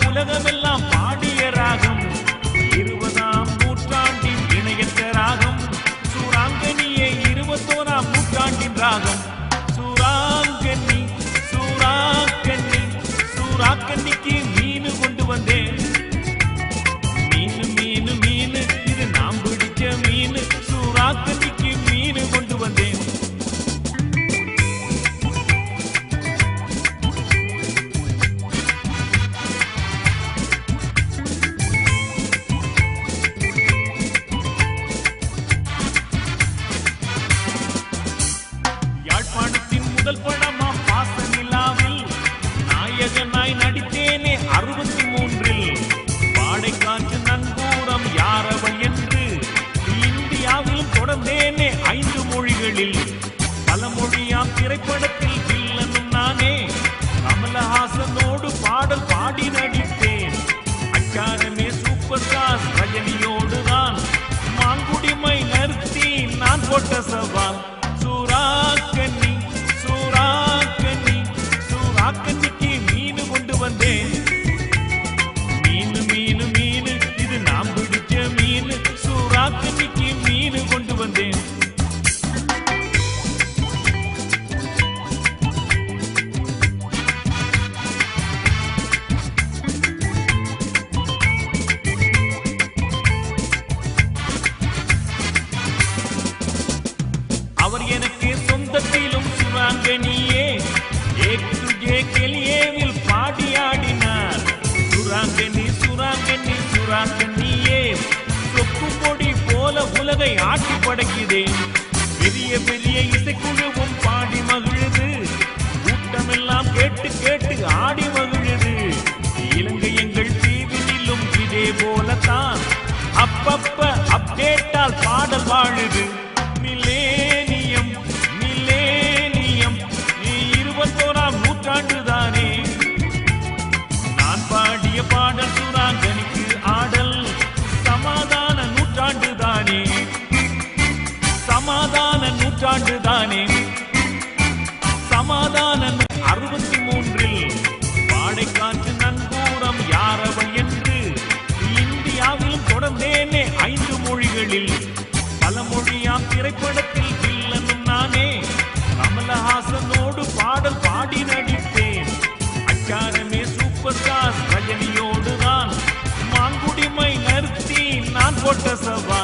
உலகமெல்லாம் பாடிய ராகம் 20ஆம் நூற்றாண்டின் இணையற்ற ராகம் சூராங்கனியே 21ஆம் நூற்றாண்டின் ராகம் சூராங்கனி சூராங்கனி சூராங்கனிக்கு மீனு கொண்டு வந்தேன் மீனு மீனு மீனு இது நாம் பிடிச்ச மீனு சூராங்கனிக்கு மீனு கொண்டு வந்தேன் முதல் படமா பாசனிலாவில் நாயகனாய் நடித்தேனே 63இல் பாடைக்காற்று நங்கூரம் யாரவள் என்று இந்தியாவிலும் தொடர்ந்தேனே 5 மொழிகளில் பல மொழியாம் திரைப்படத்தில் வில்லனும் நானே கமலஹாசனோடு பாடல் பாடி நடித்தேன் அச்சாரமே சூப்பர் ஸ்டார் ரஜினியோடுதான் மாங்குடிமை நிறுத்தி நான் போட்ட சவால் சூராங்கனி சூராங்கனிக்கு மீனு கொண்டு வந்தேன் மீனு மீனு மீனு இது நாம் பிடிச்ச மீனு சூராங்கனிக்கு மீனு கொண்டு வந்தேன் அவர் எனக்கு சொந்தத்திலும் சுராங்கனியே கேலியேவில் பாடியாடினார் சுராங்கனி சுராங்கனி சுராங்கனியே சொக்கு பொடி போல உலகை ஆட்டி படைக்கிறேன் பெரிய பெரிய இசைக்குழுவும் பாடி மகிழுது கூட்டமெல்லாம் கேட்டு கேட்டு ஆடி மகிழுது இலங்கை எங்கள் தீவினிலும் இதே போலத்தான் அப்பப்ப அப்டேட்டால் பாடல் வாழுது மில்லேனியம் மில்லேனியம் 21ஆம் நூற்றாண்டுதானே நான் பாடிய பாடல் சூராங்கனிக்கு ஆடல் சமாதான நூற்றாண்டுதானே சமாதான நூற்றாண்டுதானே சமாதான 63இல் பாடைக்காற்று நங்கூரம் யாரவள் என்று இந்தியாவிலும் தொடர்ந்தேனே 5 மொழிகளில் பல மொழியாம் திரைப்படத்தில் வில்லனும் நானே கமலஹாசனோடு பாடல் பாடி நடித்தேன் அச்சாரமே சூப்பர் ஸ்டார் ரஜினியோடுதான் மாங்குடிமை நிறுத்தி நான் போட்ட சவா